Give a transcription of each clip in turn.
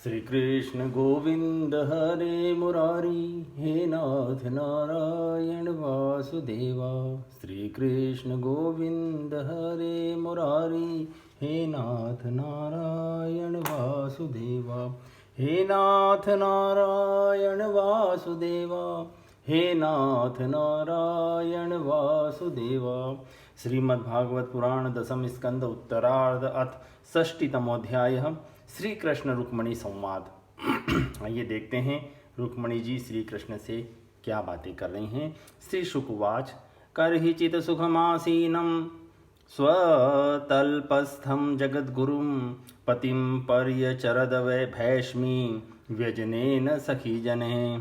श्री कृष्ण गोविंद हरे मुरारी, हे नाथ नारायण वासुदेवा। श्री कृष्ण गोविंद हरे मुरारी, हे नाथ नारायण वासुदेवा। हे नाथ नारायण वासुदेवा, हे नाथ नारायण वासुदेवा। श्रीमद्भागवत पुराण दशम स्कंद उत्तरार्ध अथ षष्टितमोध्याय श्री कृष्ण रुक्मणी संवाद। आइए देखते हैं रुक्मणी जी श्री कृष्ण से क्या बातें कर रही हैं। श्री शुकवाच करहि चित सुखमासीनं स्वतल्पस्थं जगद्गुरुं पतिं पर्यचरद वै भैष्मी व्यजनेन सखी जने।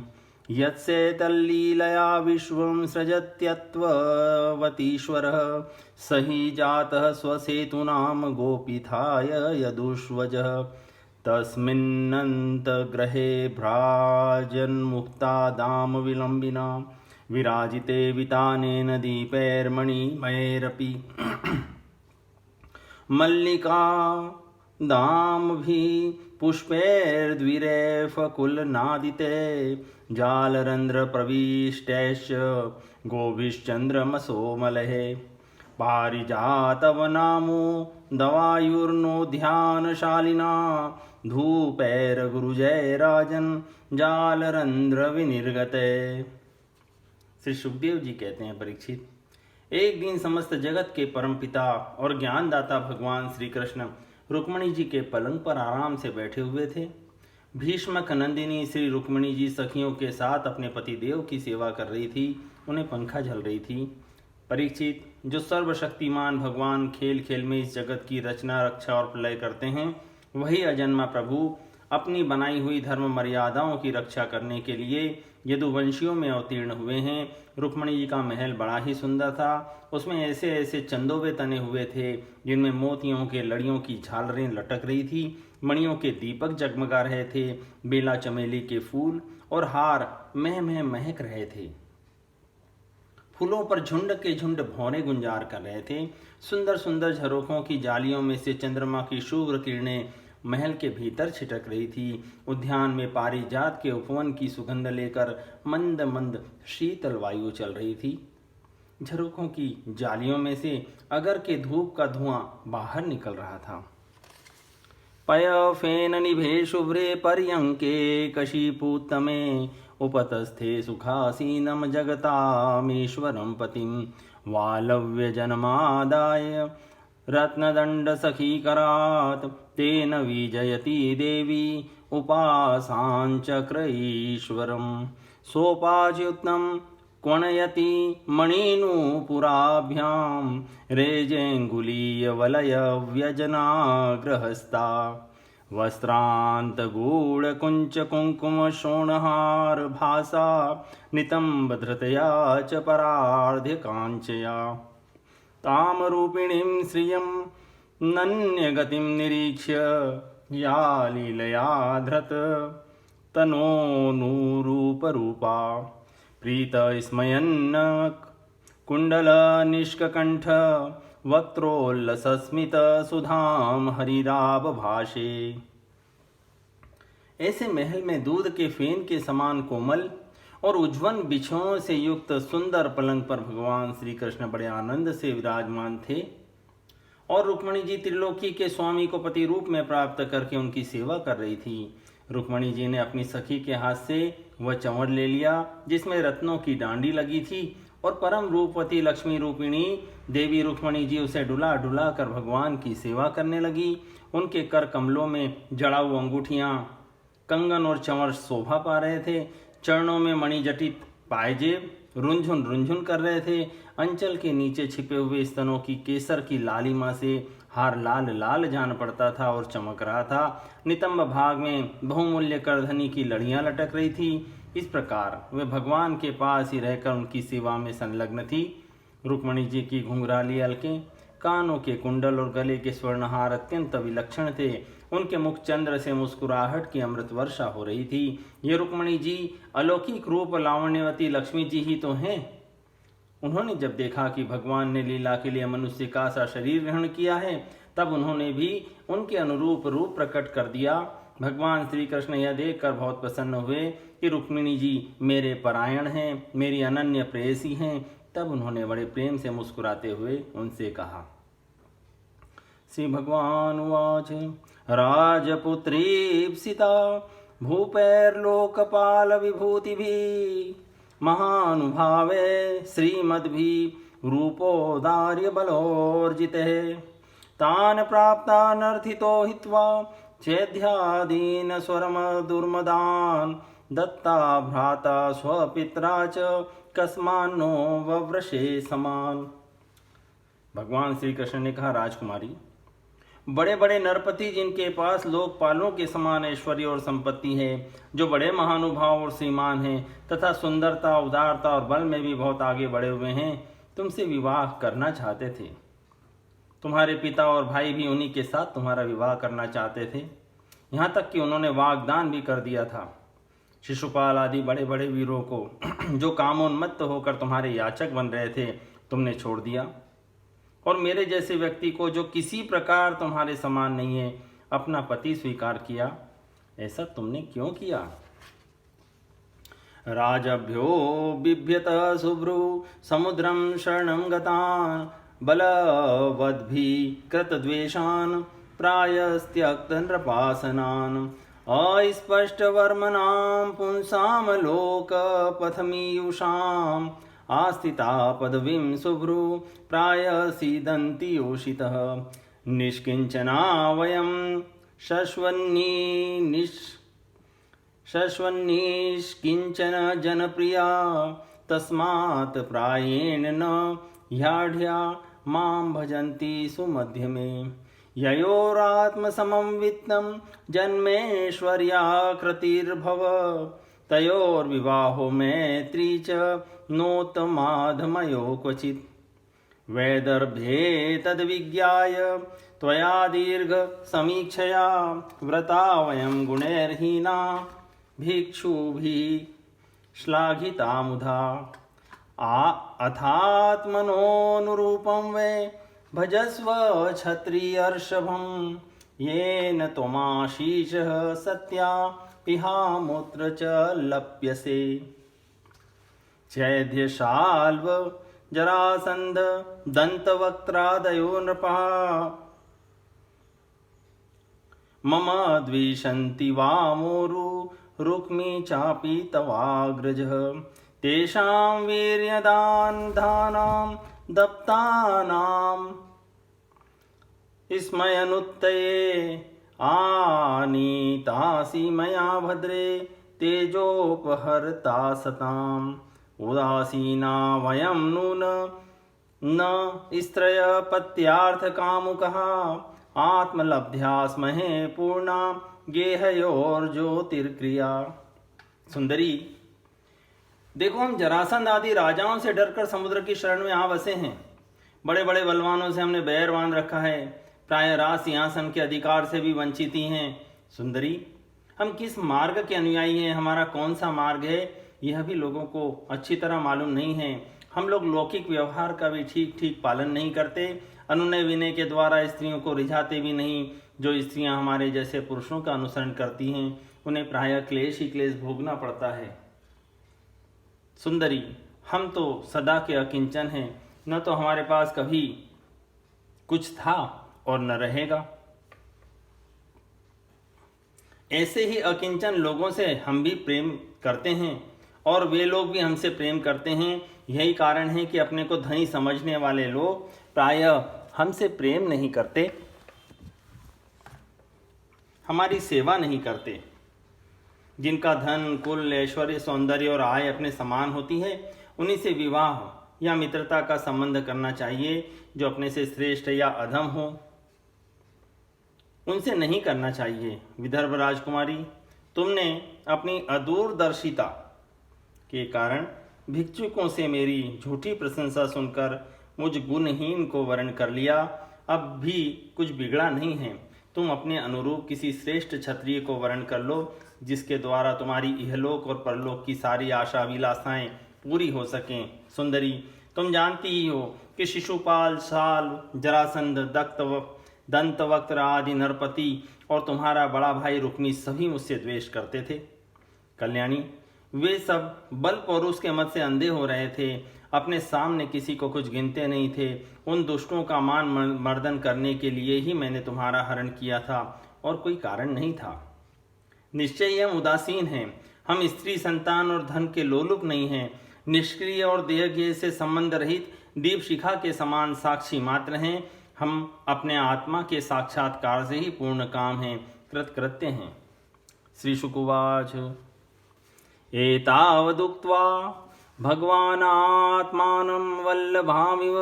यत्से तल्लीलया विश्वं सृजत्यत्ववतीश्वरः स हि जातः स्वसेतूनां गोपीथाय यदुष्वजः। तस्मिन्नन्तग्रहे भ्राजन्मुक्तादाम विलम्बिना विराजिते वितानेन दीपैर्मणिमयैरपि मल्लिका दामभि पुष्पैर्द्विरेफकुलनादिते जालरन्ध्र प्रविष्टैश्च गोभिश्चन्द्रमसोमलहे। पारिजातवनामो दवायुर्नोध्यानशालिना धूपैर्गुरुजयराजन् जालरन्ध्र विनिर्गते। श्री सुखदेव जी कहते हैं, परीक्षित, एक दिन समस्त जगत के परमपिता और ज्ञानदाता भगवान श्री कृष्ण रुक्मणी जी के पलंग पर आराम से बैठे हुए थे। भीष्मक नंदिनी श्री रुक्मणी जी सखियों के साथ अपने पति देव की सेवा कर रही थी, उन्हें पंखा झल रही थी। परीक्षित, जो सर्वशक्तिमान भगवान खेल खेल में इस जगत की रचना, रक्षा और प्रलय करते हैं, वही अजन्मा प्रभु अपनी बनाई हुई धर्म मर्यादाओं की रक्षा करने के लिए यदुवंशियों में अवतीर्ण हुए हैं। रुक्मणी जी का महल बड़ा ही सुंदर था। उसमें ऐसे ऐसे चंदोवे तने हुए थे जिनमें मोतियों के लड़ियों की झालरें लटक रही थी, मणियों के दीपक जगमगा रहे थे, बेला चमेली के फूल और हार मह महक रहे थे। फूलों पर झुंड के झुंड भौरे गुंजार कर रहे थे। सुंदर सुंदर झरोखों की जालियों में से चंद्रमा की शुभ्र किरणें महल के भीतर छिटक रही थी। उद्यान में पारिजात के उपवन की सुगंध लेकर मंद मंद शीतल वायु चल रही थी। झरोखों की जालियों में से अगर के धूप का धुआं बाहर निकल रहा था। पय फेन निभे शुभ्रे पर्यंके कशीपूतमे उपतस्थे सुखासीनं जगतामीश्वरं पतिं वालव्य जन्मादाय रत्नदंड सखीकरात् तेन विजयती देवी उपासाञ्चक्र ईश्वरम्। सोपाच्युतं क्वणयति मणिनूपुराभ्यां रेजेऽङ्गुलीयवलयव्यजनाग्रहस्ता। वस्त्रान्तगूढकुञ्चकुङ्कुमशोणहार भासा नितम्बधृतया च परार्ध्यकाञ्चया। तामरूपिणीं श्रियं नन्यगतिं निरीक्ष्य या लीलया धृत तनोनुरूपरूपा। प्रीतस्मयन्न कुण्डलनिष्ककण्ठ वक्त्रोल्लसस्मित सुधाम हरिराभ भाषे। ऐसे महल में दूध के फेन के समान कोमल और उज्ज्वल बिछुओं से युक्त सुंदर पलंग पर भगवान श्री कृष्ण बड़े आनंद से विराजमान थे और रुक्मणी जी त्रिलोकी के स्वामी को पति रूप में प्राप्त करके उनकी सेवा कर रही थी। रुक्मणी जी ने अपनी सखी के हाथ से वह चंवर ले लिया जिसमें रत्नों की डांडी लगी थी और परम रूपवती लक्ष्मी रूपिणी देवी रुक्मणी जी उसे डुला डुला कर भगवान की सेवा करने लगी। उनके कर कमलों में जड़ाऊ अंगूठियां, कंगन और चंवर शोभा पा रहे थे। चरणों में मणिजटित पायजेब रुंझुन रुंझुन कर रहे थे। अंचल के नीचे छिपे हुए स्तनों की केसर की लालिमा से हार लाल लाल जान पड़ता था और चमक रहा था। नितंब भाग में बहुमूल्य करधनी की लड़ियां लटक रही थी। इस प्रकार वे भगवान के पास ही रहकर उनकी सेवा में संलग्न थी। रुक्मणी जी की घुंघराली अलकें, कानों के कुंडल और गले के स्वर्णहार अत्यंत विलक्षण थे। उनके मुख चंद्र से मुस्कुराहट की अमृत वर्षा हो रही थी। ये रुक्मणी जी अलौकिक रूप लावण्यवती लक्ष्मी जी ही तो हैं। उन्होंने जब देखा कि भगवान ने लीला के लिए मनुष्य का सा शरीर ग्रहण किया है, तब उन्होंने भी उनके अनुरूप रूप प्रकट कर दिया। भगवान श्री कृष्ण यह देखकर बहुत प्रसन्न हुए कि रुक्मिणी जी मेरे परायण हैं, मेरी अनन्य प्रेयसी हैं। तब उन्होंने बड़े प्रेम से मुस्कुराते हुए उनसे कहा। श्री भगवान उवाच राजपुत्रीप्सिता भूपैर्लोकपाल विभूतिभिः महानुभावे श्रीमद्भिः रूपोदार्य बलोर्जिते तान् प्राप्तानर्थितो हित्वा चेद्यादीन स्वरम दुर्मदान् दत्ता भ्राता स्वपित्रा च कस्मान्नो वव्रशे समान। भगवान श्री कृष्ण ने कहा, राजकुमारी, बड़े बड़े नरपति जिनके पास लोकपालों के समान ऐश्वर्य और संपत्ति है, जो बड़े महानुभाव और श्रीमान हैं तथा सुंदरता, उदारता और बल में भी बहुत आगे बढ़े हुए हैं, तुमसे विवाह करना चाहते थे। तुम्हारे पिता और भाई भी उन्हीं के साथ तुम्हारा विवाह करना चाहते थे। यहाँ तक कि उन्होंने वाग्दान भी कर दिया था। शिशुपाल आदि बड़े बड़े वीरों को जो कामोन्मत्त होकर तुम्हारे याचक बन रहे थे, तुमने छोड़ दिया और मेरे जैसे व्यक्ति को, जो किसी प्रकार तुम्हारे समान नहीं है, अपना पति स्वीकार किया। ऐसा तुमने क्यों किया? राजभ्यो बिभ्यत शुभ्रु समुद्रम शरणं गतान् बलवद्भि कृतद्वेषान् प्रायस्त्यक्त नृपासनान् अस्पष्टवर्मणां पुंसां लोकपथमीयुषाम् आस्थिता पदवीं शुभ्रु प्रायसीदन्ति योषितः निष्किञ्चना वयं शश्वन्निष्किञ्चन जनप्रिया तस्मात् प्रायेण न ह्याढ्या मां भजन्ति सुमध्यमे ययोरात्मसमं वित्तं जन्मेश्वर्याकृतिर्भव तयोर्विवाहो मैत्री च नोत्तमाधमयो क्वचित् वैदर्भे तद्विज्ञाय त्वया दीर्घ समीक्षया व्रता वयं गुणैर्हीना भिक्षुभिः श्लाघिता मुधा अथात्मनोनुरूपं वै भजस्व क्षत्रियर्षभं येन त्वमाशीषः सत्या पिहामूत्र च लप्यसे चैद्यशाल्व जरासन्ध दन्तवक्त्रादयो नृपाः मम द्विषन्ति वामोरु रुक्मी चापि तवाग्रजः तेषां वीर्यदान्धानां दप्तानां स्मयनुत्तये आनीतासि मया भद्रे तेजोपहर्ता सताम् उदासीना वयं नून न स्त्रयपत्यार्थकामुकः आत्मलब्ध्या स्महे पूर्णा गेहयोर्ज्योतिर्क्रिया। सुंदरी, देखो, हम जरासंध आदि राजाओं से डरकर समुद्र की शरण में आ बसे हैं। बड़े बड़े बलवानों से हमने बैर बांध रखा है, प्राय राज सिंहासन के अधिकार से भी वंचित ही हैं। सुंदरी, हम किस मार्ग के अनुयायी हैं, हमारा कौन सा मार्ग है, यह भी लोगों को अच्छी तरह मालूम नहीं है। हम लोग लौकिक व्यवहार का भी ठीक ठीक पालन नहीं करते, अनुनय विनय के द्वारा स्त्रियों को रिझाते भी नहीं। जो स्त्रियां हमारे जैसे पुरुषों का अनुसरण करती हैं, उन्हें प्रायः क्लेश ही क्लेश भोगना पड़ता है। सुंदरी, हम तो सदा के अकिंचन हैं, न तो हमारे पास कभी कुछ था और न रहेगा। ऐसे ही अकिंचन लोगों से हम भी प्रेम करते हैं और वे लोग भी हमसे प्रेम करते हैं। यही कारण है कि अपने को धनी समझने वाले लोग प्रायः हमसे प्रेम नहीं करते, हमारी सेवा नहीं करते। जिनका धन, कुल, ऐश्वर्य, सौंदर्य और आय अपने समान होती है, उन्हीं से विवाह या मित्रता का संबंध करना चाहिए। जो अपने से श्रेष्ठ या अधम हो, उनसे नहीं करना चाहिए। विदर्भ राजकुमारी, तुमने अपनी अदूरदर्शिता के कारण भिक्षुकों से मेरी झूठी प्रशंसा सुनकर मुझ गुणहीन को वर्ण कर लिया। अब भी कुछ बिगड़ा नहीं है। तुम अपने अनुरूप किसी श्रेष्ठ क्षत्रिय को वर्ण कर लो, जिसके द्वारा तुम्हारी इहलोक और परलोक की सारी आशा अभिलाषाएं पूरी हो सकें। सुंदरी, तुम जानती ही हो कि शिशुपाल, शाल, जरासंध, दत्त दंतवक्त्र आदि नरपति और तुम्हारा बड़ा भाई रुक्मी सभी मुझसे द्वेष करते थे। कल्याणी, वे सब बल पौरुष के मत से अंधे हो रहे थे, अपने सामने किसी को कुछ गिनते नहीं थे। उन दुष्टों का मान मर्दन करने के लिए ही मैंने तुम्हारा हरण किया था और कोई कारण नहीं था। निश्चय हम उदासीन हैं, हम स्त्री संतान और धन के लोलुप नहीं हैं, निष्क्रिय और देहज्ञ से संबंध रहित दीप शिखा के समान साक्षी मात्र हैं। हम अपने आत्मा के साक्षात्कार से ही पूर्ण काम हैं, कृतकृत्य हैं। श्री शुकुवाच एतावदुक्त्वा भगवानात्मानं वल्लभामिव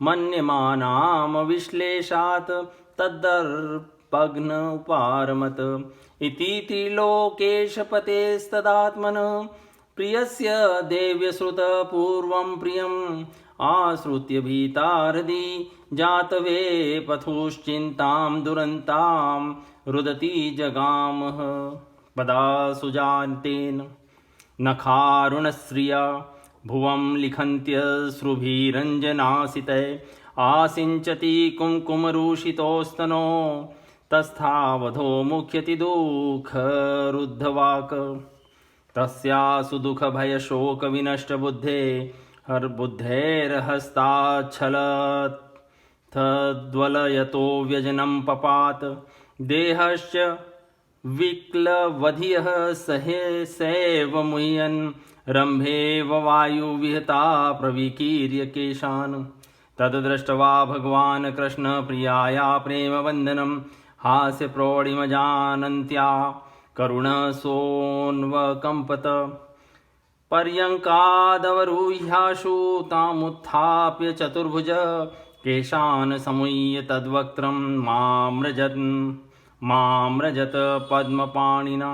मन्यमानाम विश्लेषात् तद्दर्पघ्न उपारमत इति त्रिलोकेशपतेस्तदात्मन प्रियस्य देव्यश्रुत पूर्वं प्रियम् आश्रुत्य भीतारदि जातवे पथुश्चिन्तां दुरन्तां रुदति जगामः पदा सुजान्तेन नखारुणश्रिया भुवं लिखन्त्यश्रुभिरञ्जनासिते आसिञ्चति कुङ्कुमरूषितोस्तनो तस्थावधो मुख्यति दुःखरुद्धवाक् तस्या सुदुःखभयशोकविनष्टबुद्धे हरबुद्धेरहस्ताच्छलत्थद्वलयतो व्यजनं पपात देहश्च विक्लवधियः सैव मुह्यन् रम्भेव वायुविहता प्रविकीर्य केशान् तद्दृष्ट्वा भगवान् कृष्ण प्रियाया प्रेमवन्दनं हास्य प्रौढिमजानन्त्या करुणसोऽन्वकम्पत पर्यङ्कादवरुह्याशु तामुत्थाप्य चतुर्भुज केशान् समुह्य तद्वक्त्रं माम्रजत पद्मपाणिना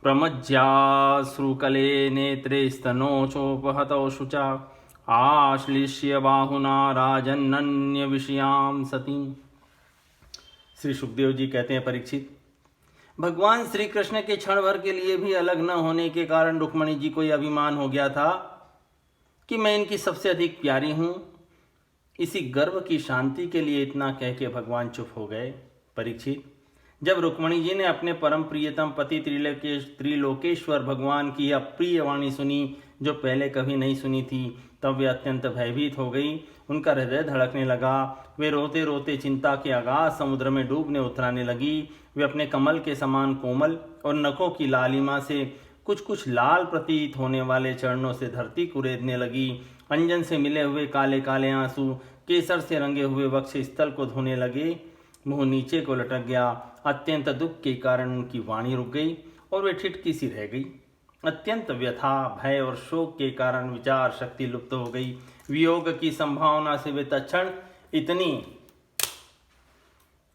प्रमज्याश्रुकले नेत्रे स्तनोचोपहतौ शुचा आश्लिष्य बाहुना राजन्नन्य विषयां सती। श्री सुखदेव जी कहते हैं, परीक्षित, भगवान श्री कृष्ण के क्षण भर के लिए भी अलग न होने के कारण रुक्मणी जी को यह अभिमान हो गया था कि मैं इनकी सबसे अधिक प्यारी हूं। इसी गर्व की शांति के लिए इतना कह के भगवान चुप हो गए। परीक्षित, जब रुक्मणी जी ने अपने परम प्रियतम पति त्रिलोकेश्वर भगवान की यह प्रिय वाणी सुनी जो पहले कभी नहीं सुनी थी, तब वे अत्यंत भयभीत हो गई। उनका हृदय धड़कने लगा। वे रोते रोते चिंता के अगाध समुद्र में डूबने उतराने लगी। वे अपने कमल के समान कोमल और नखों की लालिमा से कुछ कुछ लाल प्रतीत होने वाले चरणों से धरती कुरेदने लगी। अंजन से मिले हुए काले काले आंसू केसर से रंगे हुए वक्ष स्थल को धोने लगे। मुंह नीचे को लटक गया। अत्यंत दुख के कारण उनकी वाणी रुक गई और वे ठिठकी सी रह गई। अत्यंत व्यथा, भय और शोक के कारण विचार शक्ति लुप्त हो गई। वियोग की संभावना से वे तत्क्षण इतनी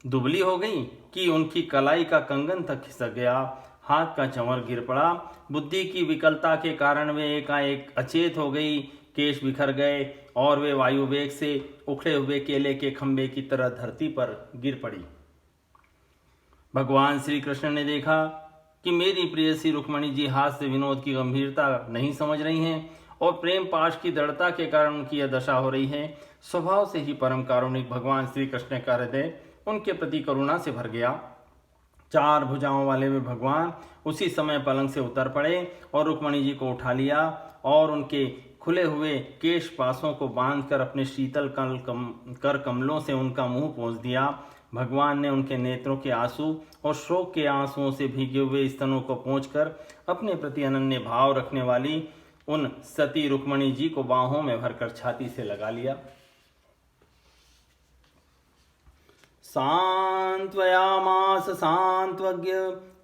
दुबली हो गई कि उनकी कलाई का कंगन तक खिसक गया, हाथ का चंवर गिर पड़ा। बुद्धि की विकलता के कारण वे एकाएक अचेत हो गई। केश बिखर गए और वे वायु वेग से उखड़े हुए केले के खंभे की तरह धरती पर गिर पड़ी। भगवान श्री कृष्ण ने देखा कि मेरी प्रेयसी रुक्मणी जी हास्य विनोद की गंभीरता नहीं समझ रही हैं और प्रेम पाश की दृढ़ता के कारण उनकी यह दशा हो रही है। स्वभाव से ही परम कारुणिक भगवान श्री कृष्ण का हृदय उनके प्रति करुणा से भर गया। चार भुजाओं वाले वे भगवान उसी समय पलंग से उतर पड़े और रुक्मणी जी को उठा लिया और उनके खुले हुए केश पासों को बांधकर अपने शीतल कर कमलों से उनका मुंह पोंछ दिया। भगवान ने उनके नेत्रों के आंसू और शोक के आंसुओं से भीगे हुए स्तनों को पोंछकर अपने प्रति अनन्य भाव रखने वाली उन सती रुक्मणी जी को बाहों में भरकर छाती से लगा लिया। सांत्वयामास सांत्वज्ञ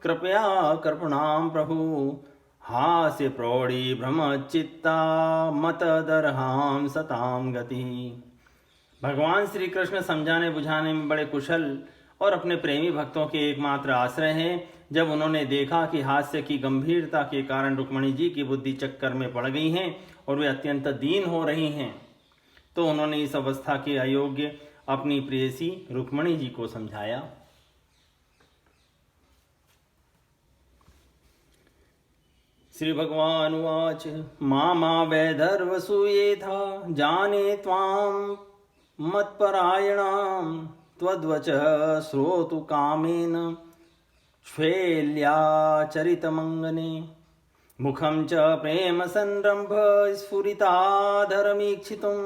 कृपया कृपणां प्रभु हास्य प्रौढ़ी भ्रमचित्ता मतदर्हां सतां गति। भगवान श्री कृष्ण समझाने बुझाने में बड़े कुशल और अपने प्रेमी भक्तों के एकमात्र आश्रय हैं। जब उन्होंने देखा कि हास्य की गंभीरता के कारण रुक्मणी जी की बुद्धि चक्कर में पड़ गई हैं और वे अत्यंत दीन हो रही हैं, तो उन्होंने इस अवस्था के अयोग्य अपनी प्रेयसी रुक्मणी जी को समझाया। श्री भगवान उवाच मामा वैधर्वसूयेथा जाने त्वां मत्परायणां त्वद्वचः श्रोतु कामेन श्वेल्याचरितमङ्गने मुखं च प्रेम संरम्भ स्फुरिताधरमीक्षितुं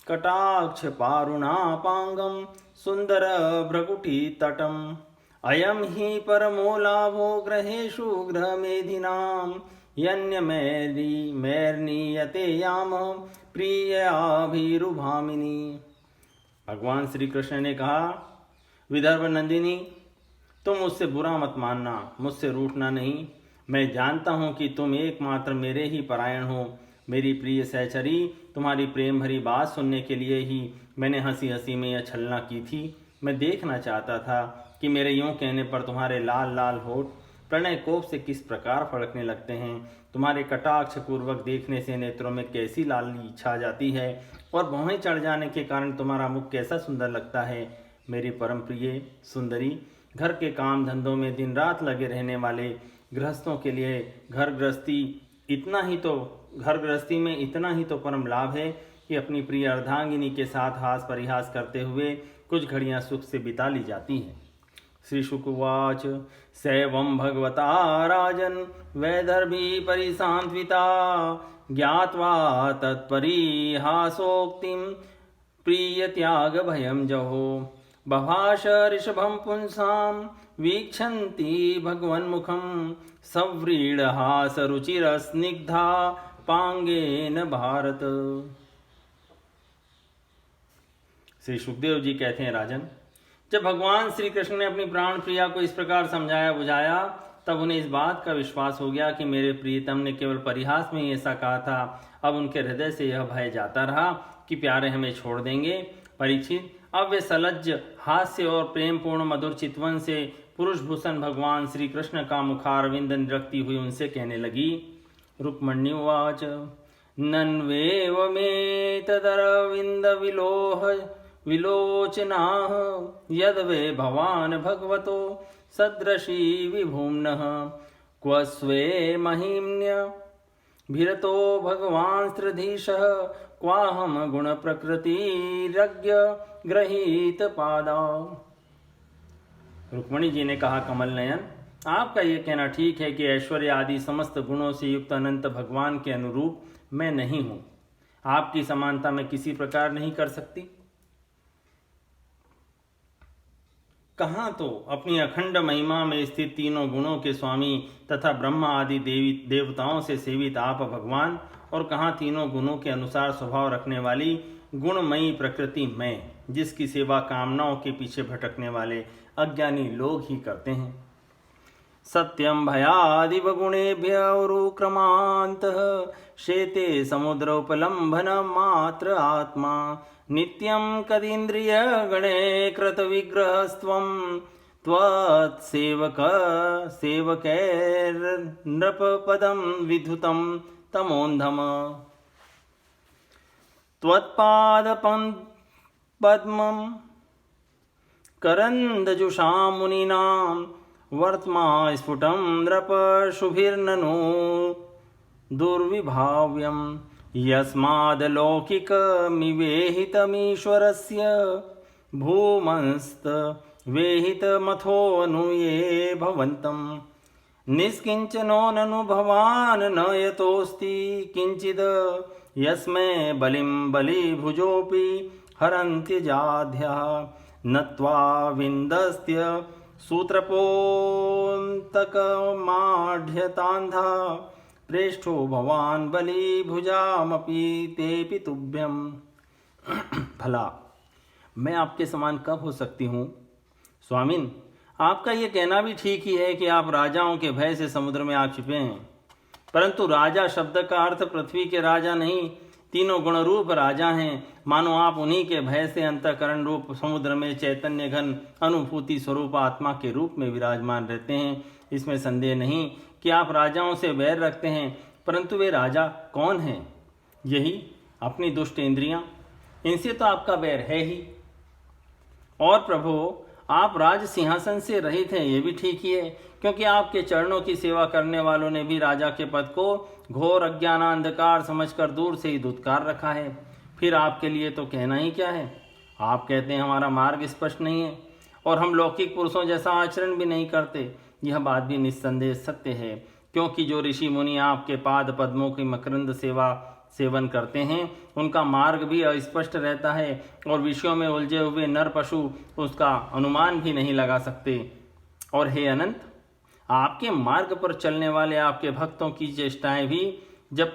कटाक्ष पारुणापाङ्गं सुन्दर भ्रकुटितटम् अयं हि परमो लाभो ग्रहेषु गृहमेधिनां यन्यमैर्नीयते याम प्रियाभिरुभामिनी। भगवान श्री कृष्ण ने कहा, विदर्भ नंदिनी, तुम मुझसे बुरा मत मानना, मुझसे रूठना नहीं। मैं जानता हूँ कि तुम एकमात्र मेरे ही परायण हो। मेरी प्रिय सहचरी, तुम्हारी प्रेम भरी बात सुनने के लिए ही मैंने हंसी हंसी में यह छलना की थी। मैं देखना चाहता था कि मेरे यूं कहने पर तुम्हारे लाल लाल होठ प्रणय कोप से किस प्रकार फड़कने लगते हैं। तुम्हारे कटाक्ष पूर्वक देखने से नेत्रों में कैसी लाली छा जाती है और भौहें चढ़ जाने के कारण तुम्हारा मुख कैसा सुंदर लगता है। मेरी परम प्रिय सुंदरी, घर के काम धंधों में दिन रात लगे रहने वाले गृहस्थों के लिए घर गृहस्थी में इतना ही तो परम लाभ है कि अपनी प्रिय अर्धांगिनी के साथ हास परिहास करते हुए कुछ घड़ियां सुख से बिता ली जाती हैं। श्री शुकुवाच सैवं भगवता राजन वैदर्भी परिसान्विता ज्ञात्वा तत्परिहासोक्तिं प्रिय त्याग भयं जहो बभाष ऋषभं पुंसां वीक्षन्ति भगवन्मुखं सव्रीडहासरुचिरस्निग्धा पांगेन भारत। श्री सुखदेव जी कहते हैं, राजन, जब भगवान श्री कृष्ण ने अपनी प्राण प्रिया को इस प्रकार समझाया बुझाया, तब उन्हें इस बात का विश्वास हो गया कि मेरे प्रियतम ने केवल परिहास में ही ऐसा कहा था। अब उनके हृदय से यह भय जाता रहा कि प्यारे हमें छोड़ देंगे। परीक्षित, अब वे सलज्ज हास्य और प्रेमपूर्ण मधुर चितवन से पुरुष भूषण भगवान श्री कृष्ण का मुखारविंद निरखती हुई उनसे कहने लगी। रुक्मणी उवाच नन्वेव मे तदरविंद विलोचनाः यद वे भवान भगवतो सदृशी विभुम्नः क्व स्वे महिम्न्य भिरतो भगवान स्त्रीधीशः क्वाहम गुण प्रकृतिरज्ञ ग्रहीत पादा। रुक्मणी जी ने कहा, कमल नयन, आपका यह कहना ठीक है कि ऐश्वर्य आदि समस्त गुणों से युक्त अनंत भगवान के अनुरूप मैं नहीं हूँ। आपकी समानता मैं किसी प्रकार नहीं कर सकती। कहाँ तो अपनी अखंड महिमा में स्थित तीनों गुणों के स्वामी तथा ब्रह्मा आदि देवताओं से सेवित आप भगवान, और कहाँ तीनों गुणों के अनुसार स्वभाव रखने वाली गुणमयी प्रकृति मैं, जिसकी सेवा कामनाओं के पीछे भटकने वाले अज्ञानी लोग ही करते हैं। सत्यम भयादिव गुणेभ्य उरुक्रमान्तः शेते समुद्र उपलम्भन मात्र आत्मा नित्यं कदीन्द्रिय गणे कृत विग्रहस्त्वं त्वत्सेवक सेवकैर्नृप पदं विधुतं तमोन्धम त्वत्पादपद्मं करन्दजुषा मुनीनां वर्त्मा स्फुटं नृप शुभिर्ननु दुर्विभाव्यम् यस्मादलौकिकमिवेहितमीश्वरस्य भूमंस्तवेहितमथोऽनुये भवन्तं निष्किञ्चनो ननु भवान् न यतोऽस्ति किञ्चिद् यस्मै बलिं बलिभुजोऽपि हरन्त्यजाद्यः नत्वा विन्दस्त्य सूत्रपोन्तकमाढ्यतान्धा प्रेष्ठो भवान बलि भुजामपि तेपि तुभ्यम। भला मैं आपके समान कब हो सकती हूँ? स्वामिन, आपका ये कहना भी ठीक ही है कि आप राजाओं के भय से समुद्र में आप छिपे हैं, परंतु राजा शब्द का अर्थ पृथ्वी के राजा नहीं, तीनों गुण रूप राजा हैं। मानो आप उन्हीं के भय से अंतःकरण रूप समुद्र में चैतन्य घन अनुभूति स्वरूप आत्मा के रूप में विराजमान रहते हैं। इसमें संदेह नहीं कि आप राजाओं से वैर रखते हैं, परंतु वे राजा कौन हैं? यही अपनी दुष्ट इंद्रियां, इनसे तो आपका वैर है ही। और प्रभु, आप राज सिंहासन से रहित हैं, ये भी ठीक ही है, क्योंकि आपके चरणों की सेवा करने वालों ने भी राजा के पद को घोर अज्ञानांधकार समझकर दूर से ही दुत्कार रखा है। फिर आपके लिए तो कहना ही क्या है। आप कहते हैं हमारा मार्ग स्पष्ट नहीं है और हम लौकिक पुरुषों जैसा आचरण भी नहीं करते। यह बात भी निस्संदेह सत्य है, क्योंकि जो ऋषि मुनि आपके पाद पद्मों की मकरंद सेवन करते हैं उनका मार्ग भी अस्पष्ट रहता है और विषयों में उलझे हुए नर पशु उसका अनुमान भी नहीं लगा सकते। और हे अनंत, आपके मार्ग पर चलने वाले आपके भक्तों की चेष्टाएं भी जब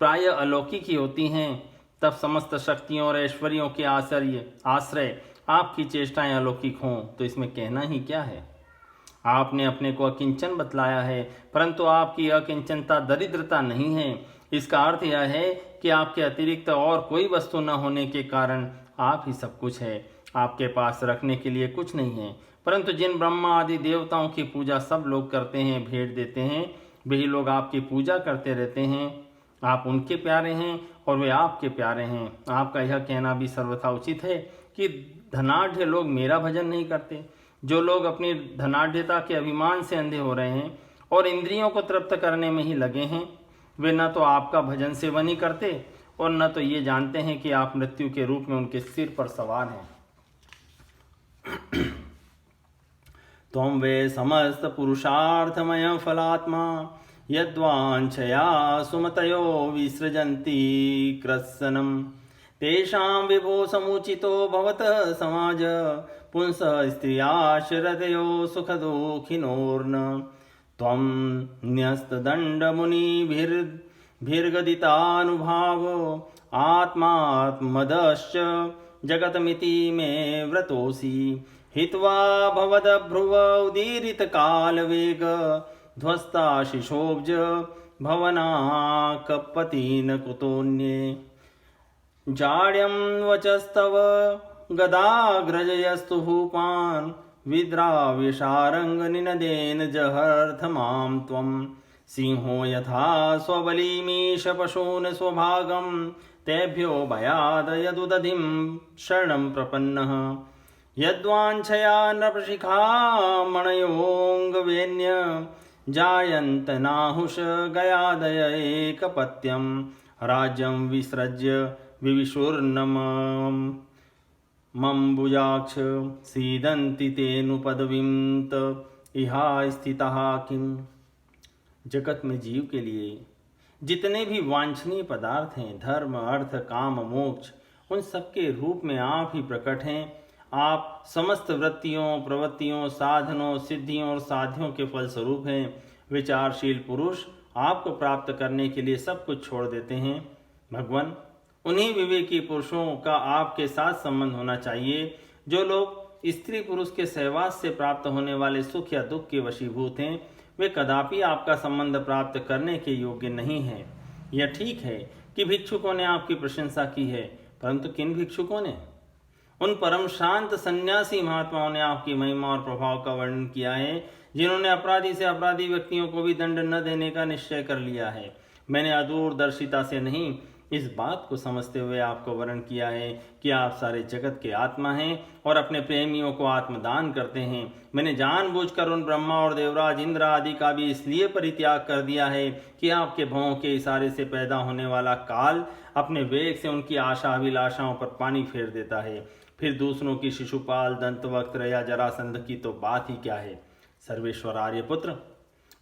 प्राय अलौकिक ही होती हैं, तब समस्त शक्तियों और ऐश्वर्यों के आश्रय आपकी चेष्टाएं अलौकिक हों तो इसमें कहना ही क्या है। आपने अपने को अकिंचन बतलाया है, परंतु आपकी अकिंचनता दरिद्रता नहीं है। इसका अर्थ यह है कि आपके अतिरिक्त और कोई वस्तु न होने के कारण आप ही सब कुछ है। आपके पास रखने के लिए कुछ नहीं है, परंतु जिन ब्रह्मा आदि देवताओं की पूजा सब लोग करते हैं, भेंट देते हैं, वही लोग आपकी पूजा करते रहते हैं। आप उनके प्यारे हैं और वे आपके प्यारे हैं। आपका यह कहना भी सर्वथा उचित है कि धनाढ़ लोग मेरा भजन नहीं करते। जो लोग अपनी धनाढ़ता के अभिमान से अंधे हो रहे हैं और इंद्रियों को तृप्त करने में ही लगे हैं, वे न तो आपका भजन सेवन ही करते और न तो ये जानते हैं कि आप मृत्यु के रूप में उनके सिर पर सवार हैं। त्वं वे समस्त पुरुषार्थमय फलात्मा यद्वांछया सुमतयो विसृजन्ति कृत्सनम् तेषां विभो समुचितो भवतः समाज पुंसः स्त्रियाश्रतयो सुखदुःखिनोर्न त्वं न्यस्तदण्डमुनिभिर्गदितानुभावो आत्मात्मदश्च जगतमिति मे व्रतोऽसि हित्वा भवदभ्रुव उदीरितकालवेग ध्वस्ताशिशोऽब्ज भवनाकपतिन कुतोऽन्ये जाड्यं वचस्तव गदाग्रजयस्तु भूपान् विद्राव्यशारङ्गनिनदेन जहर्थ मां त्वं सिंहो यथा स्वबलिमीश पशून् स्वभागं तेभ्यो भयाद यदुदधिं शरणं प्रपन्नः यद्वाञ्छया नृपशिखामणयोऽङ्गवेन्य जायन्त नाहुष गयादय एकपत्यं राज्यं विसृज्य विविशुर्नमम्बुजाक्ष सीदन्ति तेऽनुपदवीं त इहा स्थितः किम्। जगत में जीव के लिए जितने भी वांछनीय पदार्थ हैं, धर्म अर्थ काम मोक्ष, उन सबके रूप में आप ही प्रकट हैं। आप समस्त वृत्तियों प्रवृत्तियों साधनों सिद्धियों और साध्यों के फलस्वरूप हैं। विचारशील पुरुष आपको प्राप्त करने के लिए सब कुछ छोड़ देते हैं। भगवान, उन्हीं विवेकी पुरुषों का आपके साथ संबंध होना चाहिए जो लोग स्त्री पुरुष के सहवास से प्राप्त होने वाले सुख या दुख के वशीभूत हैं। वे कदापि आपका संबंध प्राप्त करने के योग्य नहीं हैं। यह ठीक है कि भिक्षुकों ने आपकी प्रशंसा की है, परंतु किन भिक्षुकों ने? उन परम शांत सन्यासी महात्माओं ने आपकी महिमा और प्रभाव का वर्णन किया है, जिन्होंने अपराधी से अपराधी व्यक्तियों को भी दंड न देने का निश्चय कर लिया है। मैंने अदूरदर्शिता से नहीं, इस बात को समझते हुए आपको वर्णन किया है कि आप सारे जगत के आत्मा हैं और अपने प्रेमियों को आत्मदान करते हैं। मैंने जानबूझकर उन ब्रह्मा और देवराज इंद्र आदि का भी इसलिए परित्याग कर दिया है कि आपके भवों के इशारे से पैदा होने वाला काल अपने वेग से उनकी आशा अभिलाषाओं पर पानी फेर देता है। फिर दूसरों की शिशुपाल दंतवक्त्र या जरासंध की तो बात ही क्या है। सर्वेश्वर आर्यपुत्र,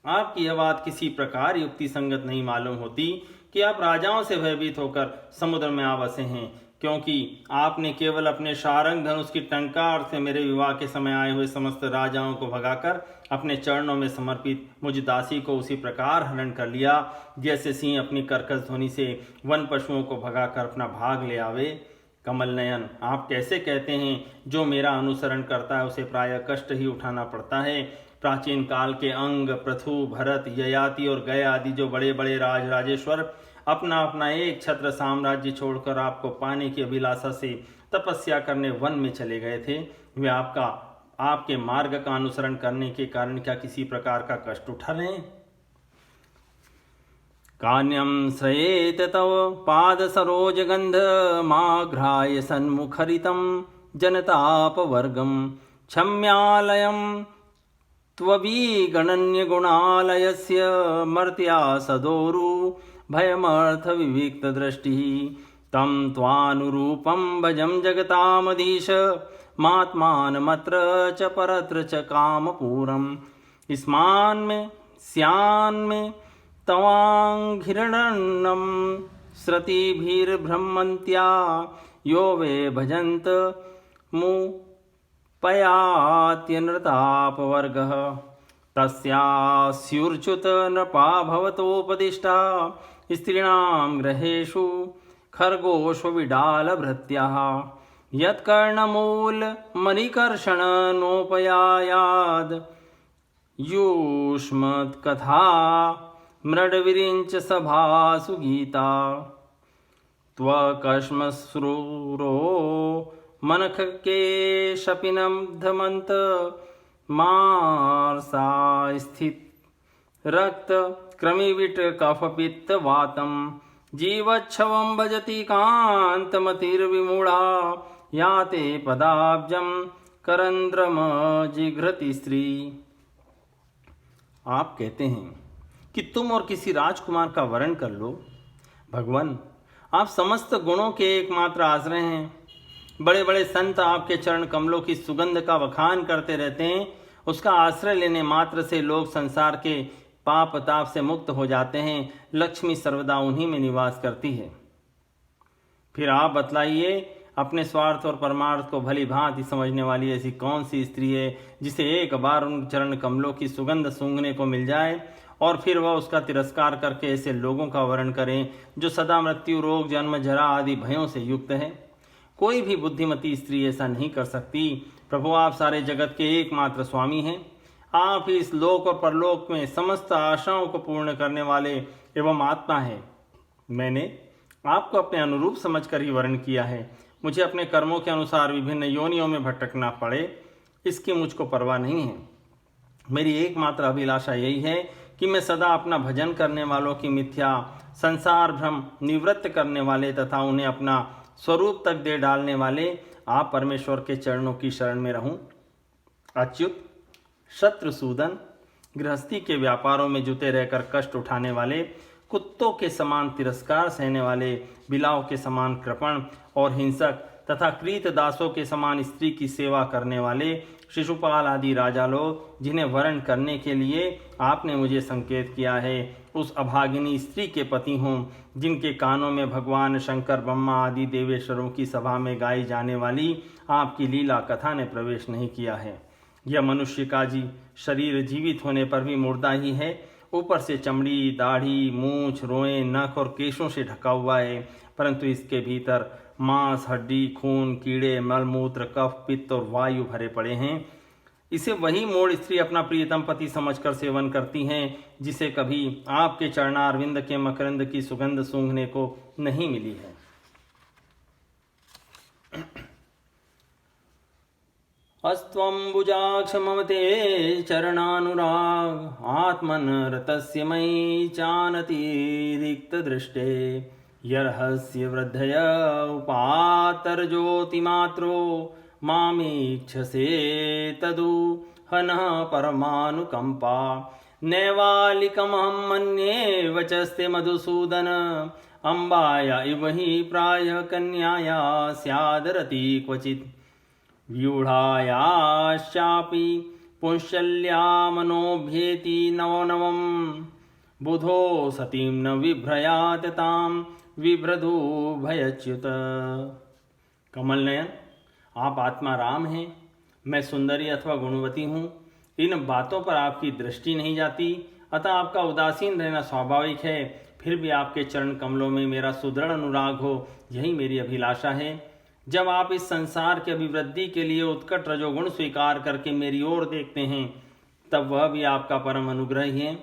आपकी यह बात किसी प्रकार युक्ति संगत नहीं मालूम होती कि आप राजाओं से भयभीत होकर समुद्र में आ बसे हैं, क्योंकि आपने केवल अपने शारंग धनुष की टंकार से मेरे विवाह के समय आए हुए समस्त राजाओं को भगाकर अपने चरणों में समर्पित मुझ दासी को उसी प्रकार हरण कर लिया जैसे सिंह अपनी कर्कश ध्वनि से वन पशुओं को भगाकर अपना भाग ले आवे। कमल नयन, आप कैसे कहते हैं जो मेरा अनुसरण करता है उसे प्रायः कष्ट ही उठाना पड़ता है। प्राचीन काल के अंग, पृथु, भरत, ययाति और गय आदि जो बड़े बड़े राजेश्वर अपना अपना एक छत्र साम्राज्य छोड़कर आपको पाने की अभिलाषा से तपस्या करने वन में चले गए थे, वे आपके मार्ग का अनुसरण करने के कारण क्या किसी प्रकार का कष्ट उठा रहे हैं? कान्यं श्रयेत तव पाद सरोज गंध माघ्राय सन्मुखरितं जनतापवर्गं क्षम्यालयं त्वबीगणन्य गुणालयस्य मर्त्या सदोरु भयमर्थ विविक्त दृष्टि तं त्वानुरूपं भजं जगतामधीश मात्मानमत्र च परत्र च कामपूरम् स्मान्मे स्यान्मे तवाङ्घ्रिरणं श्रुतिभिर्भ्रमन्त्या यो वे भजन्त मुपयात्यनृतापवर्गः तस्यास्युर्च्युत नृपा भवतोपदिष्टा स्त्रीणां गृहेषु खर्गोष्वविडालभृत्यः यत्कर्णमूलमणिकर्षणनोपयायाद् युष्मत्कथा मृडविरिञ्च सभासु गीता त्वकश्मश्रूरो मनखकेशपिनमधमन्त मार्सा स्थित रक्त क्रमिविट कफपित्त वातम जीवच्छवं भजति कान्तमतिर्विमूढ़ा याते पदाब्जं करंद्रम जिघ्रति स्त्री। आप कहते हैं कि तुम और किसी राजकुमार का वर्ण कर लो। भगवान, आप समस्त गुणों के एकमात्र आश्रय हैं। बड़े बड़े संत आपके चरण कमलों की सुगंध का बखान करते रहते हैं। उसका आश्रय लेने मात्र से लोग संसार के पाप ताप से मुक्त हो जाते हैं। लक्ष्मी सर्वदा उन्हीं में निवास करती है। फिर आप बतलाइए, अपने स्वार्थ और परमार्थ को भली भांति समझने वाली ऐसी कौन सी स्त्री है जिसे एक बार उन चरण कमलों की सुगंध सूंघने को मिल जाए और फिर वह उसका तिरस्कार करके ऐसे लोगों का वर्ण करें जो सदा मृत्यु, रोग, जन्म, जरा आदि भयों से युक्त है। कोई भी बुद्धिमती स्त्री ऐसा नहीं कर सकती। प्रभु, आप सारे जगत के एकमात्र स्वामी हैं। आप ही इस लोक और परलोक में समस्त आशाओं को पूर्ण करने वाले एवं आत्मा है। मैंने आपको अपने अनुरूप समझकर ही वर्ण किया है। मुझे अपने कर्मों के अनुसार विभिन्न योनियों में भटकना पड़े, इसकी मुझको परवाह नहीं है। मेरी एकमात्र अभिलाषा यही है कि मैं सदा अपना भजन करने वालों की मिथ्या संसार भ्रम निवृत्त करने वाले तथा उन्हें अपना स्वरूप तक दे डालने वाले आप परमेश्वर के चरणों की शरण में रहूं। अच्युत, शत्रुसूदन, गृहस्थी के व्यापारों में जुटे रहकर कष्ट उठाने वाले, कुत्तों के समान तिरस्कार सहने वाले, बिलाव के समान कृपण और हिंसक तथा कृत दासों के समान स्त्री की सेवा करने वाले शिशुपाल आदि राजा लोग जिन्हें वर्ण करने के लिए आपने मुझे संकेत किया है, उस अभागिनी स्त्री के पति हों जिनके कानों में भगवान शंकर, ब्रह्मा आदि देवेश्वरों की सभा में गाई जाने वाली आपकी लीला कथा ने प्रवेश नहीं किया है। यह मनुष्य का शरीर जीवित होने पर भी मुर्दा ही है। ऊपर से चमड़ी, दाढ़ी, मूछ, रोएं, नख और केशों से ढका हुआ है, परंतु इसके भीतर मांस, हड्डी, खून, कीड़े, मलमूत्र, कफ, पित्त और वायु भरे पड़े हैं। इसे वही मूढ़ स्त्री अपना प्रियतम पति समझकर सेवन करती हैं जिसे कभी आपके चरणारविंद के मकरंद की सुगंध सूंघने को नहीं मिली है। अस्त्वम्बुजाक्ष ममते चरणानुराग आत्मन रतस्य मयि चानतिरिक्तदृष्टे यर्हस्य वृद्धय उपातर्ज्योतिमात्रो मामीक्षसे तदु हनः परमानुकंपा नैवालिकमहं मन्ये वचस्ते मधुसूदन अम्बाया इव हि प्रायः कन्याया स्यादरति क्वचित् व्यूढ़ायाश्चापि पुंशल्या मनोभ्येति नवनवं बुधो सतीं न विभ्रयात् तां विभ्रधु भयच्युत। कमल नयन, आप आत्मा राम हैं, मैं सुंदरी अथवा गुणवती हूँ। इन बातों पर आपकी दृष्टि नहीं जाती, अतः आपका उदासीन रहना स्वाभाविक है। फिर भी आपके चरण कमलों में मेरा सुदृढ़ अनुराग हो, यही मेरी अभिलाषा है। जब आप इस संसार की अभिवृद्धि के लिए उत्कट रजोगुण स्वीकार करके मेरी ओर देखते हैं, तब वह भी आपका परम अनुग्रह ही है।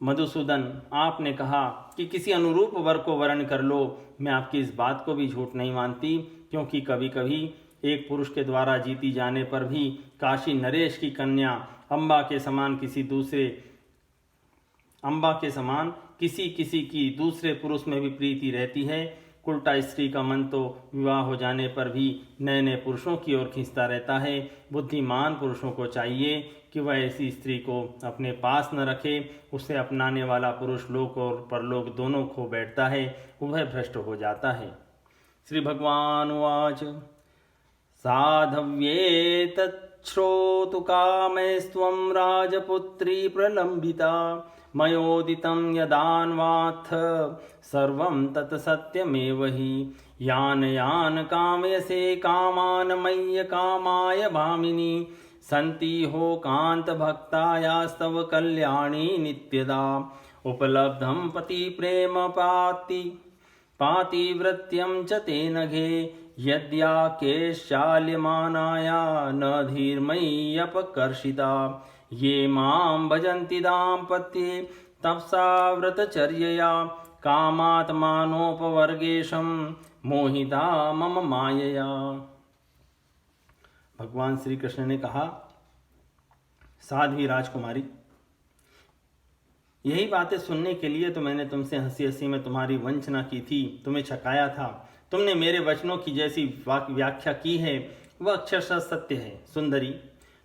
मधुसूदन, आपने कहा कि किसी अनुरूप वर को वर्ण कर लो। मैं आपकी इस बात को भी झूठ नहीं मानती, क्योंकि कभी कभी एक पुरुष के द्वारा जीती जाने पर भी काशी नरेश की कन्या अम्बा के समान किसी की दूसरे पुरुष में भी प्रीति रहती है। उल्टा स्त्री का मन तो विवाह हो जाने पर भी नए नए पुरुषों की ओर खींचता रहता है। बुद्धिमान पुरुषों को चाहिए कि वह ऐसी स्त्री को अपने पास न रखे। उसे अपनाने वाला पुरुष लोक और परलोक दोनों खो बैठता है, उभय भ्रष्ट हो जाता है। श्री भगवान उवाच साधव्ये तच्छ्रोतु कामैस्त्वं राजपुत्री प्रलम्बिता मयोदितं यदान्वाथ सर्वं तत्सत्यमेव हि यान यान कामयसे कामान मय्य कामाय भामिनी सन्ति हो कांत भक्तायास्तव कल्याणी नित्यदा उपलब्धं पति प्रेम पातिव्रत्यं च ते नघे यद्याकेशाल्यमानाया न धीर्मय्यपकर्षिता ये मां भजन्ति दाम्पत्ये तपसा व्रतचर्यया कामात्मानोपवर्गेशं मोहिता मम मायया। भगवान श्री कृष्ण ने कहा, साध्वी राजकुमारी, यही बातें सुनने के लिए तो मैंने तुमसे हंसी हंसी में तुम्हारी वंचना की थी, तुम्हें छकाया था। तुमने मेरे वचनों की जैसी व्याख्या की है वह अक्षरशः सत्य है। सुंदरी,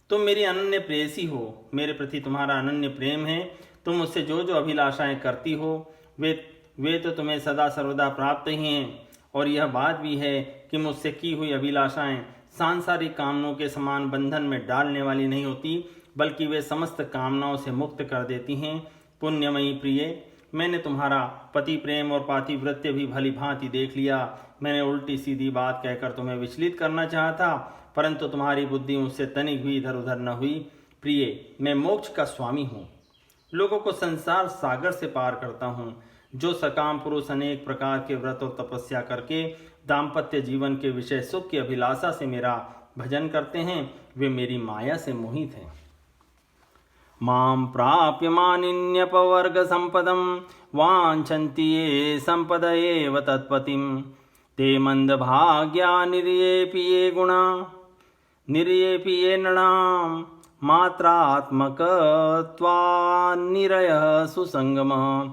तुम मेरी अनन्य प्रेयसी हो, मेरे प्रति तुम्हारा अनन्य प्रेम है। तुम मुझसे जो जो अभिलाषाएं करती हो वे तो तुम्हें सदा सर्वदा प्राप्त ही हैं। और यह बात भी है कि मुझसे की हुई अभिलाषाएं सांसारिक कामनाओं के समान बंधन में डालने वाली नहीं होती, बल्कि वे समस्त कामनाओं से मुक्त कर देती हैं। पुण्यमयी प्रिय, मैंने तुम्हारा पति प्रेम और पातिव्रत्य भी भली भांति देख लिया। मैंने उल्टी सीधी बात कहकर तुम्हें विचलित करना चाहा था, परंतु तुम्हारी बुद्धि मुझसे तनिक भी इधर उधर न हुई। प्रिय, मैं मोक्ष का स्वामी हूँ, लोगों को संसार सागर से पार करता हूँ। जो सकाम पुरुष अनेक प्रकार के व्रत और तपस्या करके दाम्पत्य जीवन के विषय सुख की अभिलाषा से मेरा भजन करते हैं, वे मेरी माया से मोहित हैं। मां प्राप्य मानिन्यपवर्ग संपदं वाञ्छन्ति ये संपदयेव तत्पतिं ते मंदभाग्या निर्येऽपि ये गुणा निर्येऽपि ये नृणां मात्रात्मकत्वान्निरयः सुसंगमः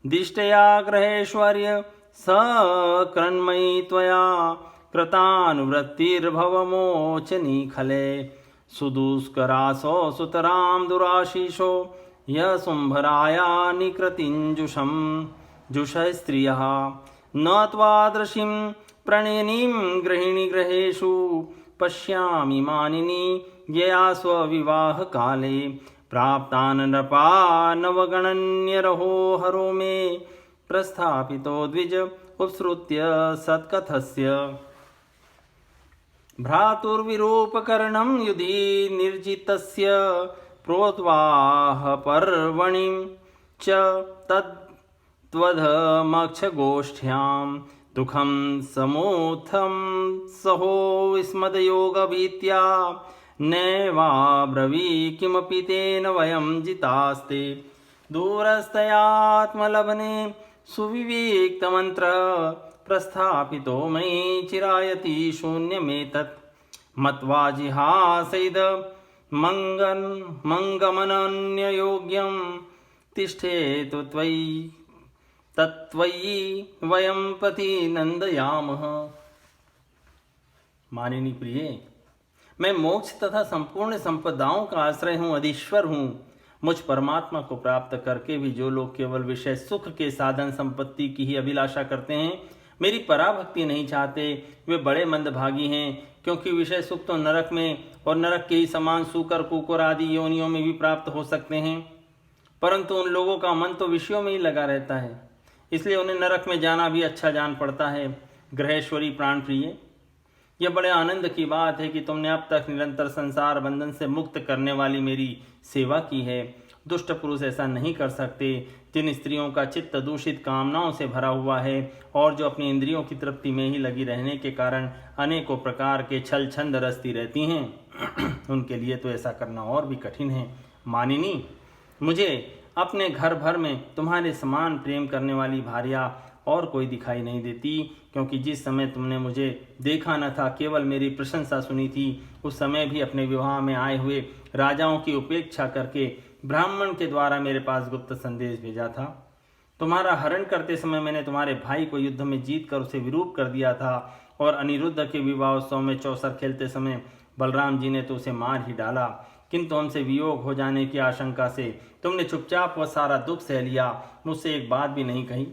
दिष्टया ग्रहेश्वर्य सकृन्मयी त्वया कृतानुवृत्तिर्भवमोचनी खले सुदुष्करासो सुतरां दुराशीषो यशुंभराया निकृतिंजुषं जुषः स्त्रियः न त्वादृशीं प्रणयिनीं गृहिणी ग्रहेषु पश्यामि मानिनी यया स्वविवाह काले प्राप्तान् नृपा नवगणन्यरहो हरो मे प्रस्थापितो द्विज उपसृत्य सत्कथस्य भ्रातुर्विरूपकरणं युधि निर्जितस्य प्रोत्वाह पर्वणिं च तद्वधमक्षगोष्ठ्यां दुःखं समूथं सहो विस्मदयोगभीत्या नैवाब्रवी किमपि तेन वयं जितास्ते दूरस्थयात्मलभने सुविवेक्तमन्त्र प्रस्थापितो मयि चिरायति शून्यमेतत् मत्वा जिहासैद मंगमनन्ययोग्यं तिष्ठेतु त्वयि तत्त्वयि वयं पति नंदयामः। मानिनी प्रिय, मैं मोक्ष तथा संपूर्ण संपदाओं का आश्रय हूँ, अधीश्वर हूँ। मुझ परमात्मा को प्राप्त करके भी जो लोग केवल विषय सुख के साधन संपत्ति की ही अभिलाषा करते हैं, मेरी पराभक्ति नहीं चाहते, वे बड़े मंदभागी हैं, क्योंकि विषय सुख तो नरक में और नरक के ही समान सूकर कुकुर आदि योनियों में भी प्राप्त हो सकते हैं, परंतु उन लोगों का मन तो विषयों में ही लगा रहता है, इसलिए उन्हें नरक में जाना भी अच्छा जान पड़ता है। ग्रहेश्वरी प्राण प्रिय, यह बड़े आनंद की बात है कि तुमने अब तक निरंतर संसार बंधन से मुक्त करने वाली मेरी सेवा की है। दुष्ट पुरुष ऐसा नहीं कर सकते, जिन स्त्रियों का चित्त दूषित कामनाओं से भरा हुआ है और जो अपनी इंद्रियों की तृप्ति में ही लगी रहने के कारण अनेकों प्रकार के छल छंद रचती रहती हैं, उनके लिए तो ऐसा करना और भी कठिन है। मानिनी, मुझे अपने घर भर में तुम्हारे समान प्रेम करने वाली भार्या और कोई दिखाई नहीं देती, क्योंकि जिस समय तुमने मुझे देखा न था, केवल मेरी प्रशंसा सुनी थी, उस समय भी अपने विवाह में आए हुए राजाओं की उपेक्षा करके ब्राह्मण के द्वारा मेरे पास गुप्त संदेश भेजा था। तुम्हारा हरण करते समय मैंने तुम्हारे भाई को युद्ध में जीत कर उसे विरूप कर दिया था, और अनिरुद्ध के विवाह उत्सव में चौसर खेलते समय बलराम जी ने तो उसे मार ही डाला, किंतु हमसे वियोग हो जाने की आशंका से तुमने चुपचाप वह सारा दुख सह लिया, मुझसे एक बात भी नहीं कही।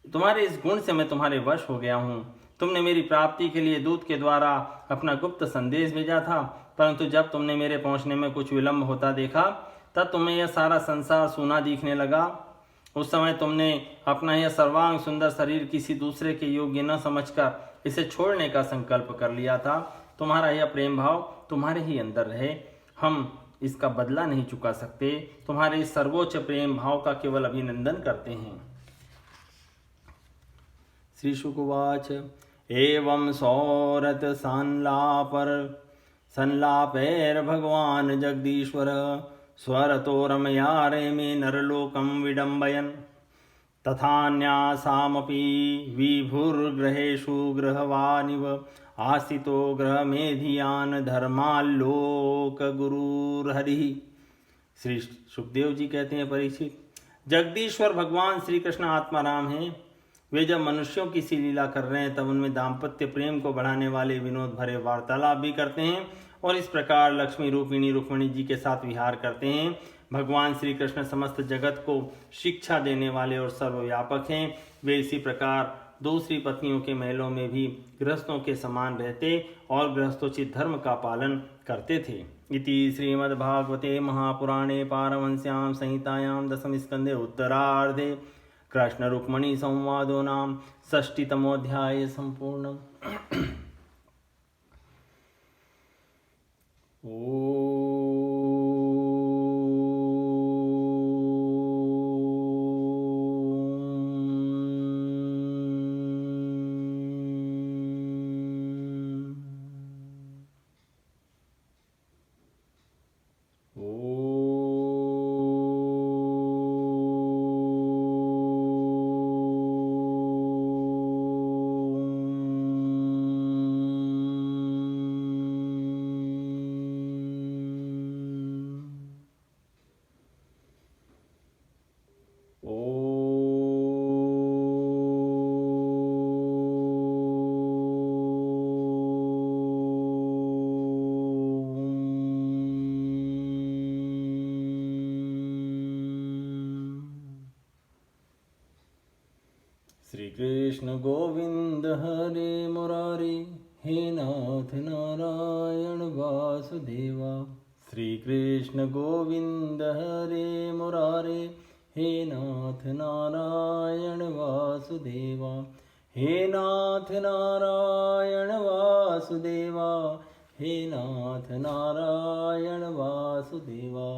तुम्हारे इस गुण से मैं तुम्हारे वश हो गया हूँ। तुमने मेरी प्राप्ति के लिए दूत के द्वारा अपना गुप्त संदेश भेजा था, परंतु जब तुमने मेरे पहुंचने में कुछ विलंब होता देखा तब तुम्हें यह सारा संसार सूना दिखने लगा। उस समय तुमने अपना यह सर्वांग सुंदर शरीर किसी दूसरे के योग्य न समझकर इसे छोड़ने का संकल्प कर लिया था। तुम्हारा यह प्रेम भाव तुम्हारे ही अंदर रहे, हम इसका बदला नहीं चुका सकते। तुम्हारे इस सर्वोच्च प्रेम भाव का केवल अभिनंदन करते हैं। श्री शुकवाच एवं सौरत संलापैर भगवान जगदीश्वर स्वरतो रमया रेमे नरलोकं विडम्बयन् तथान्यासामपि विभुर्ग्रहेषु गृहवानिव आस्थितो ग्रहमेधियान धर्माल्लोक गुरुर्हरिः। श्री सुखदेव जी कहते हैं, परीक्षित, जगदीश्वर भगवान श्री कृष्ण आत्माराम हैं। वे जब मनुष्यों की सी लीला कर रहे हैं तब उनमें दाम्पत्य प्रेम को बढ़ाने वाले विनोद भरे वार्तालाप भी करते हैं और इस प्रकार लक्ष्मी रूपिणी रुक्मिणी जी के साथ विहार करते हैं। भगवान श्री कृष्ण समस्त जगत को शिक्षा देने वाले और सर्वव्यापक हैं। वे इसी प्रकार दूसरी पत्नियों के महलों में भी गृहस्थों के समान रहते और गृहस्थोचित धर्म का पालन करते थे। इति श्रीमद्भागवते महापुराणे पारमहंस्यां संहितायां दशम स्कंदे उत्तरार्धे कृष्ण रुक्मिणी संवादो नाम षष्टितमोऽध्याय संपूर्णम्। श्री कृष्ण गोविंद हरे मुरारी, हे नाथ नारायण वासुदेवा। श्री कृष्ण गोविंद हरे मुरारे, हे नाथ नारायण वासुदेवा। हे नाथ नारायण वासुदेवा, हे नाथ नारायण वासुदेवा।